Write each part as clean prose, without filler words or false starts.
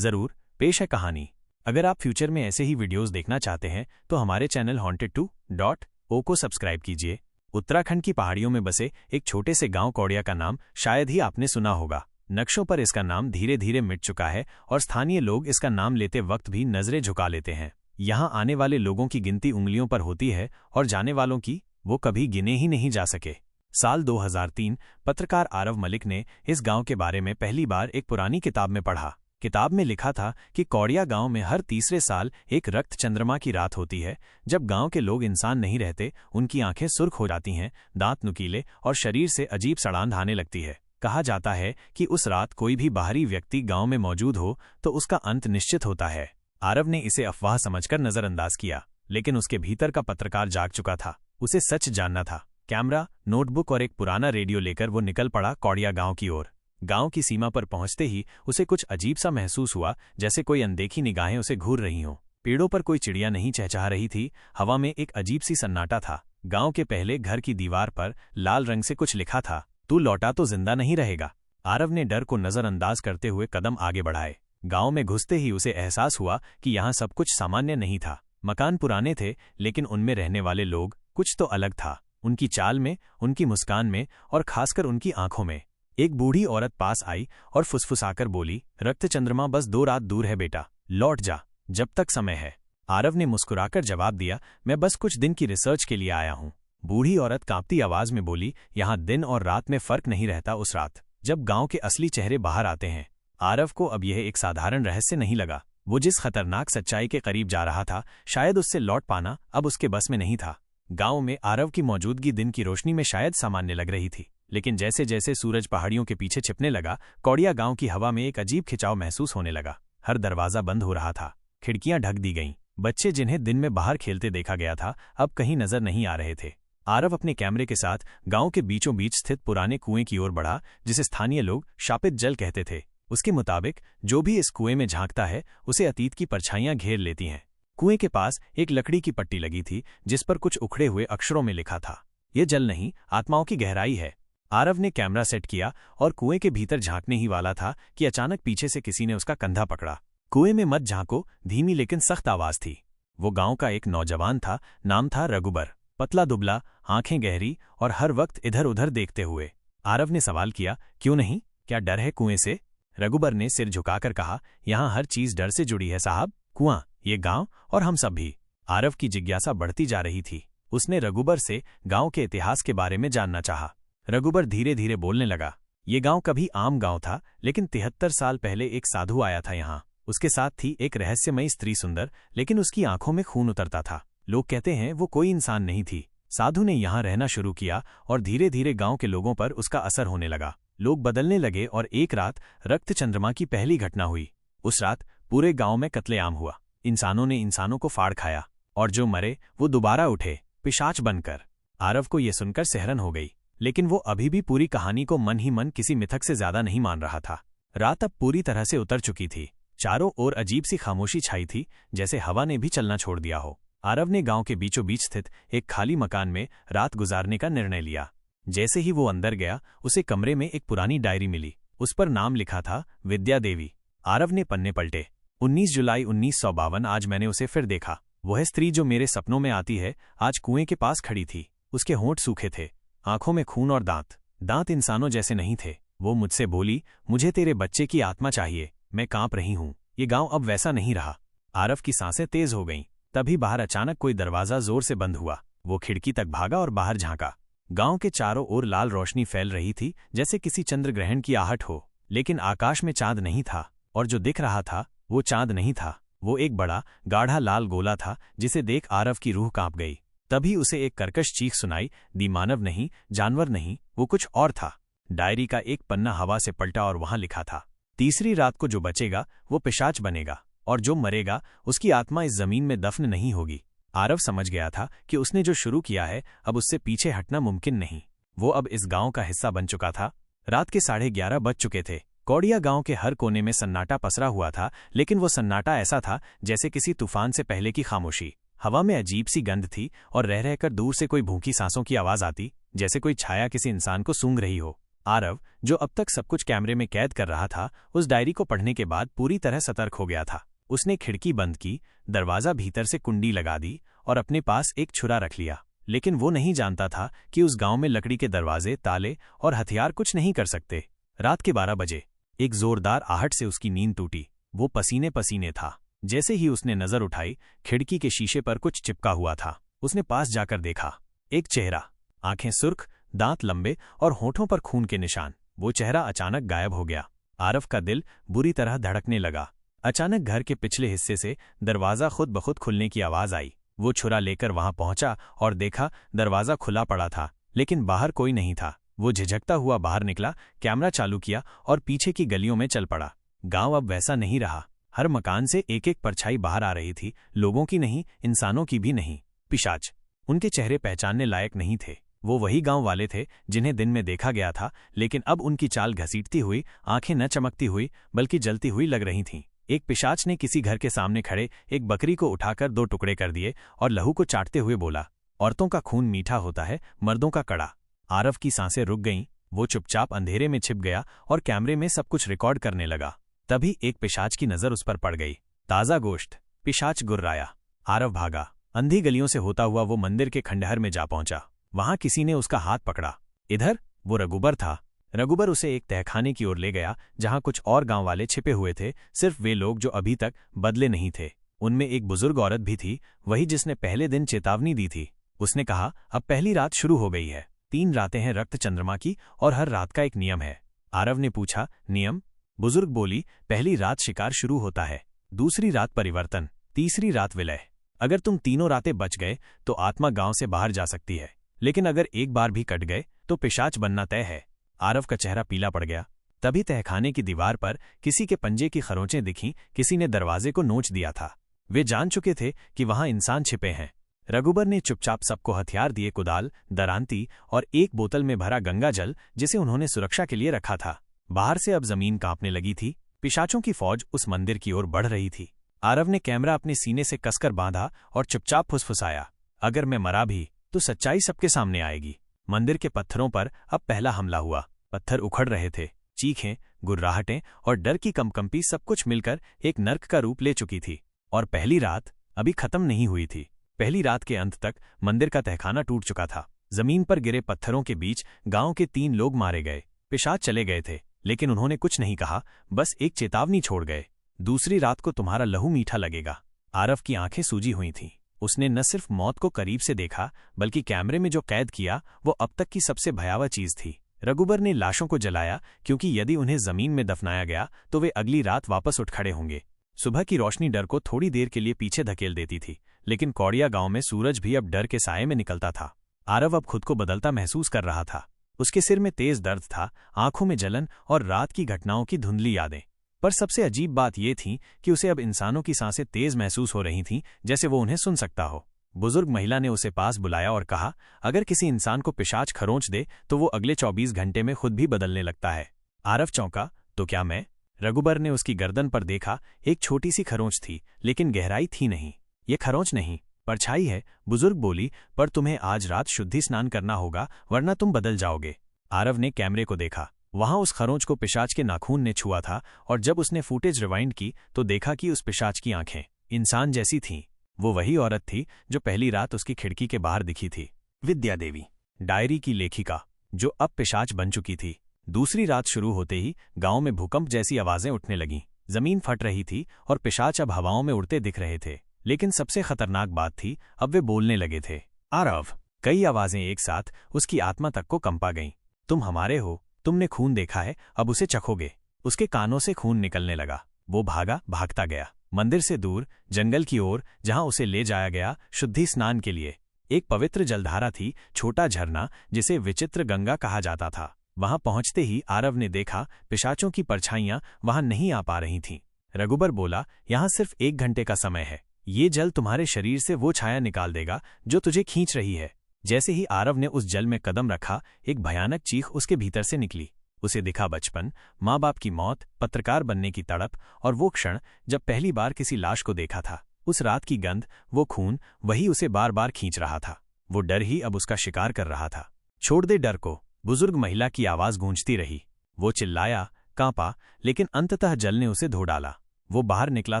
जरूर पेश है कहानी। अगर आप फ्यूचर में ऐसे ही वीडियोस देखना चाहते हैं तो हमारे चैनल haunted2.o को सब्सक्राइब कीजिए। उत्तराखंड की पहाड़ियों में बसे एक छोटे से गांव कौड़िया का नाम शायद ही आपने सुना होगा। नक्शों पर इसका नाम धीरे धीरे मिट चुका है और स्थानीय लोग इसका नाम लेते वक्त भी नजरें झुका लेते हैं। यहाँ आने वाले लोगों की गिनती उंगलियों पर होती है और जाने वालों की वो कभी गिने ही नहीं जा सके। साल 2003 पत्रकार आरव मलिक ने इस गांव के बारे में पहली बार एक पुरानी किताब में पढ़ा। किताब में लिखा था कि कौड़िया गांव में हर तीसरे साल एक रक्त चंद्रमा की रात होती है, जब गांव के लोग इंसान नहीं रहते, उनकी आंखें सुर्ख हो जाती हैं, दांत नुकीले और शरीर से अजीब सड़ांध आने लगती है। कहा जाता है कि उस रात कोई भी बाहरी व्यक्ति गांव में मौजूद हो तो उसका अंत निश्चित होता है। आरव ने इसे अफवाह समझकर नजरअंदाज किया, लेकिन उसके भीतर का पत्रकार जाग चुका था। उसे सच जानना था। कैमरा, नोटबुक और एक पुराना रेडियो लेकर वो निकल पड़ा कौड़िया गांव की ओर। गांव की सीमा पर पहुंचते ही उसे कुछ अजीब सा महसूस हुआ, जैसे कोई अनदेखी निगाहें उसे घूर रही हों। पेड़ों पर कोई चिड़िया नहीं चहचहा रही थी, हवा में एक अजीब सी सन्नाटा था। गांव के पहले घर की दीवार पर लाल रंग से कुछ लिखा था, तू लौटा तो जिंदा नहीं रहेगा। आरव ने डर को नजरअंदाज करते हुए कदम आगे बढ़ाए। गांव में घुसते ही उसे एहसास हुआ कि यहाँ सब कुछ सामान्य नहीं था। मकान पुराने थे, लेकिन उनमें रहने वाले लोग कुछ तो अलग था। उनकी चाल में, उनकी मुस्कान में और खासकर उनकी आंखों में। एक बूढ़ी औरत पास आई और फुसफुसाकर बोली, रक्त चंद्रमा बस 2 रात दूर है बेटा, लौट जा जब तक समय है। आरव ने मुस्कुराकर जवाब दिया, मैं बस कुछ दिन की रिसर्च के लिए आया हूँ। बूढ़ी औरत कांपती आवाज में बोली, यहाँ दिन और रात में फर्क नहीं रहता उस रात जब गांव के असली चेहरे बाहर आते हैं। आरव को अब यह एक साधारण रहस्य नहीं लगा। वो जिस खतरनाक सच्चाई के करीब जा रहा था, शायद उससे लौट पाना अब उसके बस में नहीं था। गांव में आरव की मौजूदगी दिन की रोशनी में शायद सामान्य लग रही थी, लेकिन जैसे जैसे सूरज पहाड़ियों के पीछे छिपने लगा, कौड़िया गांव की हवा में एक अजीब खिंचाव महसूस होने लगा। हर दरवाजा बंद हो रहा था, खिड़कियां ढक दी गईं। बच्चे जिन्हें दिन में बाहर खेलते देखा गया था, अब कहीं नजर नहीं आ रहे थे। आरव अपने कैमरे के साथ गांव के बीचों बीच स्थित पुराने कुएं की ओर बढ़ा, जिसे स्थानीय लोग शापित जल कहते थे। उसके मुताबिक जो भी इस कुएं में झांकता है, उसे अतीत की परछाइयां घेर लेती हैं। कुएं के पास एक लकड़ी की पट्टी लगी थी, जिस पर कुछ उखड़े हुए अक्षरों में लिखा था, ये जल नहीं, आत्माओं की गहराई है। आरव ने कैमरा सेट किया और कुएं के भीतर झांकने ही वाला था कि अचानक पीछे से किसी ने उसका कंधा पकड़ा। कुएं में मत झांको, धीमी लेकिन सख्त आवाज थी। वो गांव का एक नौजवान था, नाम था रघुबर। पतला दुबला, आंखें गहरी और हर वक्त इधर उधर देखते हुए। आरव ने सवाल किया, क्यों नहीं, क्या डर है कुएं से? रघुबर ने सिर झुकाकर कहा, यहाँ हर चीज डर से जुड़ी है साहब, कुआं, ये गांव और हम सब भी। आरव की जिज्ञासा बढ़ती जा रही थी। उसने रघुबर से गांव के इतिहास के बारे में जानना चाहा। रघुबर धीरे धीरे बोलने लगा, ये गांव कभी आम गांव था, लेकिन 73 साल पहले एक साधु आया था यहाँ। उसके साथ थी एक रहस्यमयी स्त्री, सुंदर, लेकिन उसकी आंखों में खून उतरता था। लोग कहते हैं वो कोई इंसान नहीं थी। साधु ने यहाँ रहना शुरू किया और धीरे धीरे गांव के लोगों पर उसका असर होने लगा। लोग बदलने लगे और एक रात रक्त चंद्रमा की पहली घटना हुई। उस रात पूरे गांव में कत्लेआम हुआ। इंसानों ने इंसानों को फाड़ खाया और जो मरे वो दोबारा उठे, पिशाच बनकर। आरव को यह सुनकर सिहरन हो गई, लेकिन वो अभी भी पूरी कहानी को मन ही मन किसी मिथक से ज्यादा नहीं मान रहा था। रात अब पूरी तरह से उतर चुकी थी। चारों ओर अजीब सी खामोशी छाई थी, जैसे हवा ने भी चलना छोड़ दिया हो। आरव ने गांव के बीचों बीच स्थित एक खाली मकान में रात गुजारने का निर्णय लिया। जैसे ही वो अंदर गया, उसे कमरे में एक पुरानी डायरी मिली। उस पर नाम लिखा था, विद्या देवी। आरव ने पन्ने पलटे। 19 जुलाई 1952, आज मैंने उसे फिर देखा। वह स्त्री जो मेरे सपनों में आती है, आज कुएं के पास खड़ी थी। उसके होंठ सूखे थे, आंखों में खून और दांत इंसानों जैसे नहीं थे। वो मुझसे बोली, मुझे तेरे बच्चे की आत्मा चाहिए। मैं कांप रही हूँ। ये गांव अब वैसा नहीं रहा। आरव की सांसें तेज हो गईं। तभी बाहर अचानक कोई दरवाजा जोर से बंद हुआ। वो खिड़की तक भागा और बाहर झांका। गांव के चारों ओर लाल रोशनी फैल रही थी, जैसे किसी चंद्र ग्रहण की आहट हो। लेकिन आकाश में चांद नहीं था, और जो दिख रहा था वो चांद नहीं था। वो एक बड़ा गाढ़ा लाल गोला था, जिसे देख आरव की रूह कांप गई। तभी उसे एक कर्कश चीख सुनाई दी, मानव नहीं, जानवर नहीं, वो कुछ और था। डायरी का एक पन्ना हवा से पलटा और वहां लिखा था, तीसरी रात को जो बचेगा वो पिशाच बनेगा, और जो मरेगा उसकी आत्मा इस जमीन में दफन नहीं होगी। आरव समझ गया था कि उसने जो शुरू किया है, अब उससे पीछे हटना मुमकिन नहीं। वो अब इस गांव का हिस्सा बन चुका था। रात के 11:30 बज चुके थे। कौड़िया गांव के हर कोने में सन्नाटा पसरा हुआ था, लेकिन वो सन्नाटा ऐसा था जैसे किसी तूफान से पहले की खामोशी। हवा में अजीब सी गंध थी और रह रहकर दूर से कोई भूखी सांसों की आवाज आती, जैसे कोई छाया किसी इंसान को सूंघ रही हो। आरव, जो अब तक सब कुछ कैमरे में कैद कर रहा था, उस डायरी को पढ़ने के बाद पूरी तरह सतर्क हो गया था। उसने खिड़की बंद की, दरवाजा भीतर से कुंडी लगा दी और अपने पास एक छुरा रख लिया। लेकिन वो नहीं जानता था कि उस गांव में लकड़ी के दरवाजे, ताले और हथियार कुछ नहीं कर सकते। रात के 12 बजे एक जोरदार आहट से उसकी नींद टूटी। वो पसीने पसीने था। जैसे ही उसने नजर उठाई, खिड़की के शीशे पर कुछ चिपका हुआ था। उसने पास जाकर देखा, एक चेहरा, आंखें सुर्ख, दांत लंबे और होठों पर खून के निशान। वो चेहरा अचानक गायब हो गया। आरव का दिल बुरी तरह धड़कने लगा। अचानक घर के पिछले हिस्से से दरवाजा खुद ब खुद खुलने की आवाज आई। वो छुरा लेकर वहां पहुंचा और देखा, दरवाजा खुला पड़ा था, लेकिन बाहर कोई नहीं था। वो झिझकता हुआ बाहर निकला, कैमरा चालू किया और पीछे की गलियों में चल पड़ा। गांव अब वैसा नहीं रहा। हर मकान से एक एक परछाई बाहर आ रही थी, लोगों की नहीं, इंसानों की भी नहीं। पिशाच। उनके चेहरे पहचानने लायक नहीं थे। वो वही गांव वाले थे जिन्हें दिन में देखा गया था, लेकिन अब उनकी चाल घसीटती हुई, आंखें न चमकती हुई बल्कि जलती हुई लग रही थीं। एक पिशाच ने किसी घर के सामने खड़े एक बकरी को उठाकर 2 टुकड़े कर दिए और लहू को चाटते हुए बोला, औरतों का खून मीठा होता है, मर्दों का कड़ा। आरव की सांसें रुक गईं। वो चुपचाप अंधेरे में छिप गया और कैमरे में सब कुछ रिकॉर्ड करने लगा। तभी एक पिशाच की नजर उस पर पड़ गई। ताजा गोश्त। पिशाच गुर्राया। आरव भागा। अंधी गलियों से होता हुआ वो मंदिर के खंडहर में जा पहुंचा। वहां किसी ने उसका हाथ पकड़ा। इधर वो रघुबर था। रघुबर उसे एक तहखाने की ओर ले गया, जहां कुछ और गांव वाले छिपे हुए थे, सिर्फ वे लोग जो अभी तक बदले नहीं थे। उनमें एक बुजुर्ग औरत भी थी, वही जिसने पहले दिन चेतावनी दी थी। उसने कहा, अब पहली रात शुरू हो गई है। 3 रातें हैं रक्त चंद्रमा की और हर रात का एक नियम है। आरव ने पूछा, नियम? बुजुर्ग बोली, पहली रात शिकार शुरू होता है, दूसरी रात परिवर्तन, तीसरी रात विलय। अगर तुम तीनों रातें बच गए तो आत्मा गांव से बाहर जा सकती है, लेकिन अगर एक बार भी कट गए तो पिशाच बनना तय है। आरव का चेहरा पीला पड़ गया। तभी तहखाने की दीवार पर किसी के पंजे की खरोंचें दिखीं। किसी ने दरवाजे को नोच दिया था। वे जान चुके थे कि वहां इंसान छिपे हैं। रघुबर ने चुपचाप सबको हथियार दिए, कुदाल, दरांती और एक बोतल में भरा गंगा जल, जिसे उन्होंने सुरक्षा के लिए रखा था। बाहर से अब जमीन कांपने लगी थी। पिशाचों की फौज उस मंदिर की ओर बढ़ रही थी। आरव ने कैमरा अपने सीने से कसकर बांधा और चुपचाप फुसफुसाया, अगर मैं मरा भी तो सच्चाई सबके सामने आएगी। मंदिर के पत्थरों पर अब पहला हमला हुआ। पत्थर उखड़ रहे थे। चीखें, गुर्राहटें और डर की कंपकंपी सब कुछ मिलकर एक नर्क का रूप ले चुकी थी। और पहली रात अभी खत्म नहीं हुई थी। पहली रात के अंत तक मंदिर का तहखाना टूट चुका था। जमीन पर गिरे पत्थरों के बीच गांव के 3 लोग मारे गए। पिशाच चले गए थे, लेकिन उन्होंने कुछ नहीं कहा, बस एक चेतावनी छोड़ गए, दूसरी रात को तुम्हारा लहू मीठा लगेगा। आरव की आंखें सूजी हुई थीं। उसने न सिर्फ मौत को करीब से देखा, बल्कि कैमरे में जो कैद किया वो अब तक की सबसे भयावह चीज थी। रघुबर ने लाशों को जलाया, क्योंकि यदि उन्हें जमीन में दफनाया गया तो वे अगली रात वापस उठ खड़े होंगे। सुबह की रोशनी डर को थोड़ी देर के लिए पीछे धकेल देती थी, लेकिन कौड़िया गांव में सूरज भी अब डर के साये में निकलता था। आरव अब खुद को बदलता महसूस कर रहा था। उसके सिर में तेज दर्द था, आंखों में जलन और रात की घटनाओं की धुंधली यादें। पर सबसे अजीब बात यह थी कि उसे अब इंसानों की सांसें तेज महसूस हो रही थीं, जैसे वो उन्हें सुन सकता हो। बुजुर्ग महिला ने उसे पास बुलाया और कहा, अगर किसी इंसान को पिशाच खरोंच दे तो वो अगले 24 घंटे में खुद भी बदलने लगता है। आरव चौंका, तो क्या मैं? रघुबर ने उसकी गर्दन पर देखा। एक छोटी सी खरोंच थी, लेकिन गहराई थी नहीं। ये खरोंच नहीं, परछाई है। बुजुर्ग बोली, पर तुम्हें आज रात शुद्धि स्नान करना होगा, वरना तुम बदल जाओगे। आरव ने कैमरे को देखा। वहां उस खरोंच को पिशाच के नाखून ने छुआ था, और जब उसने फुटेज रिवाइंड की तो देखा कि उस पिशाच की आंखें इंसान जैसी थीं। वो वही औरत थी जो पहली रात उसकी खिड़की के बाहर दिखी थी, विद्या देवी, डायरी की लेखिका, जो अब पिशाच बन चुकी थी। दूसरी रात शुरू होते ही गांव में भूकंप जैसी आवाजें उठने लगीं। जमीन फट रही थी और पिशाच अब हवाओं में उड़ते दिख रहे थे। लेकिन सबसे खतरनाक बात थी, अब वे बोलने लगे थे। आरव। कई आवाजें एक साथ उसकी आत्मा तक को कंपा गईं। तुम हमारे हो, तुमने खून देखा है, अब उसे चखोगे। उसके कानों से खून निकलने लगा। वो भागता गया मंदिर से दूर, जंगल की ओर, जहां उसे ले जाया गया शुद्धि स्नान के लिए। एक पवित्र जलधारा थी, छोटा झरना जिसे विचित्र गंगा कहा जाता था। वहां पहुंचते ही आरव ने देखा, पिशाचों की परछाइयां वहां नहीं आ पा रही थीं। रघुबर बोला, यहां सिर्फ 1 घंटे का समय है। ये जल तुम्हारे शरीर से वो छाया निकाल देगा जो तुझे खींच रही है। जैसे ही आरव ने उस जल में कदम रखा, एक भयानक चीख उसके भीतर से निकली। उसे दिखा बचपन, माँ बाप की मौत, पत्रकार बनने की तड़प, और वो क्षण जब पहली बार किसी लाश को देखा था। उस रात की गंध, वो खून, वही उसे बार बार खींच रहा था। वो डर ही अब उसका शिकार कर रहा था। छोड़ दे डर को, बुजुर्ग महिला की आवाज गूंजती रही। वो चिल्लाया, कांपा, लेकिन अंततः जल ने उसे धो डाला। वो बाहर निकला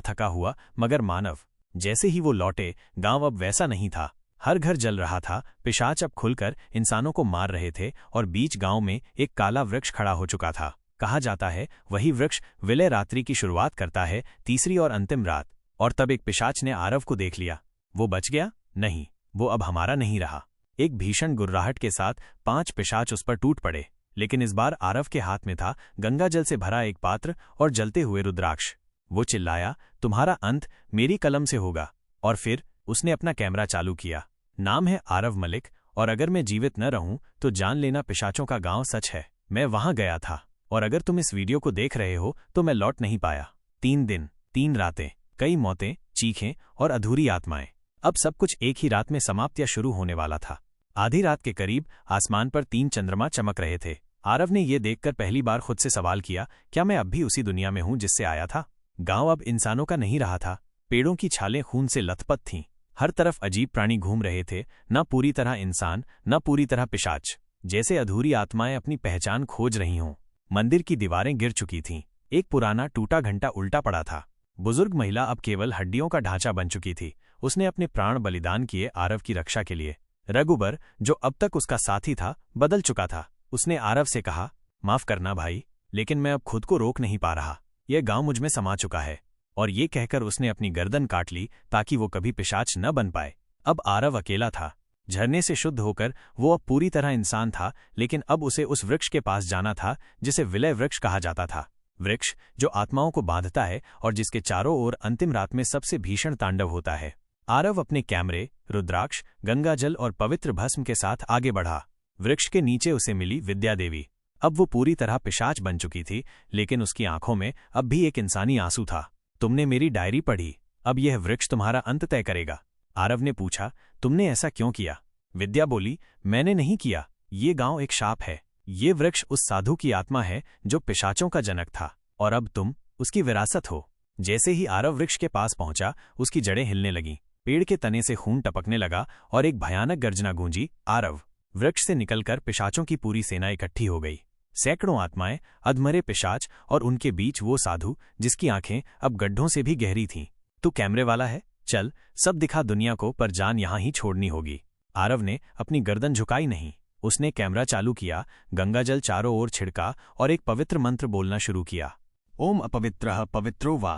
थका हुआ मगर मानव। जैसे ही वो लौटे, गांव अब वैसा नहीं था। हर घर जल रहा था, पिशाच अब खुलकर इंसानों को मार रहे थे और बीच गांव में एक काला वृक्ष खड़ा हो चुका था। कहा जाता है वही वृक्ष विलय रात्रि की शुरुआत करता है, तीसरी और अंतिम रात। और तब एक पिशाच ने आरव को देख लिया। वो बच गया? नहीं, वो अब हमारा नहीं रहा। एक भीषण गुर्राहट के साथ 5 पिशाच उस पर टूट पड़े, लेकिन इस बार आरव के हाथ में था गंगाजल से भरा एक पात्र और जलते हुए रुद्राक्ष। वो चिल्लाया, तुम्हारा अंत मेरी कलम से होगा। और फिर उसने अपना कैमरा चालू किया। नाम है आरव मलिक, और अगर मैं जीवित न रहूं तो जान लेना पिशाचों का गांव सच है। मैं वहां गया था, और अगर तुम इस वीडियो को देख रहे हो तो मैं लौट नहीं पाया। 3 दिन, 3 रातें, कई मौतें, चीखें और अधूरी आत्माएं। अब सब कुछ एक ही रात में समाप्त या शुरू होने वाला था। आधी रात के करीब आसमान पर 3 चंद्रमा चमक रहे थे। आरव ने यह देखकर पहली बार खुद से सवाल किया, क्या मैं अब भी उसी दुनिया में हूं जिससे आया था? गांव अब इंसानों का नहीं रहा था। पेड़ों की छालें खून से लथपथ थीं। हर तरफ अजीब प्राणी घूम रहे थे, न पूरी तरह इंसान, न पूरी तरह पिशाच, जैसे अधूरी आत्माएं अपनी पहचान खोज रही हों। मंदिर की दीवारें गिर चुकी थीं। एक पुराना टूटा घंटा उल्टा पड़ा था। बुजुर्ग महिला अब केवल हड्डियों का ढांचा बन चुकी थी। उसने अपने प्राण बलिदान किए आरव की रक्षा के लिए। रघुबर, जो अब तक उसका साथी था, बदल चुका था। उसने आरव से कहा, माफ करना भाई, लेकिन मैं अब खुद को रोक नहीं पा रहा। यह गांव मुझ में समा चुका है। और ये कहकर उसने अपनी गर्दन काट ली ताकि वो कभी पिशाच न बन पाए। अब आरव अकेला था। झरने से शुद्ध होकर वो अब पूरी तरह इंसान था, लेकिन अब उसे उस वृक्ष के पास जाना था जिसे विलय वृक्ष कहा जाता था। वृक्ष जो आत्माओं को बांधता है और जिसके चारों ओर अंतिम रात में सबसे भीषण तांडव होता है। आरव अपने कैमरे, रुद्राक्ष, गंगाजल और पवित्र भस्म के साथ आगे बढ़ा। वृक्ष के नीचे उसे मिली विद्या देवी। अब वो पूरी तरह पिशाच बन चुकी थी, लेकिन उसकी आंखों में अब भी एक इंसानी आंसू था। तुमने मेरी डायरी पढ़ी, अब यह वृक्ष तुम्हारा अंत तय करेगा। आरव ने पूछा, तुमने ऐसा क्यों किया? विद्या बोली, मैंने नहीं किया। ये गांव एक शाप है। ये वृक्ष उस साधु की आत्मा है जो पिशाचों का जनक था, और अब तुम उसकी विरासत हो। जैसे ही आरव वृक्ष के पास पहुंचा, उसकी जड़ें हिलने लगीं। पेड़ के तने से खून टपकने लगा और एक भयानक गर्जना गूंजी, आरव। वृक्ष से निकलकर पिशाचों की पूरी सेना इकट्ठी हो गई। सैकड़ों आत्माएं, अधमरे पिशाच और उनके बीच वो साधु जिसकी आंखें अब गड्ढों से भी गहरी थीं। तू कैमरे वाला है? चल, सब दिखा दुनिया को, पर जान यहां ही छोड़नी होगी। आरव ने अपनी गर्दन झुकाई नहीं। उसने कैमरा चालू किया, गंगाजल चारों ओर छिड़का और एक पवित्र मंत्र बोलना शुरू किया। ओम अपवित्रः पवित्रो वा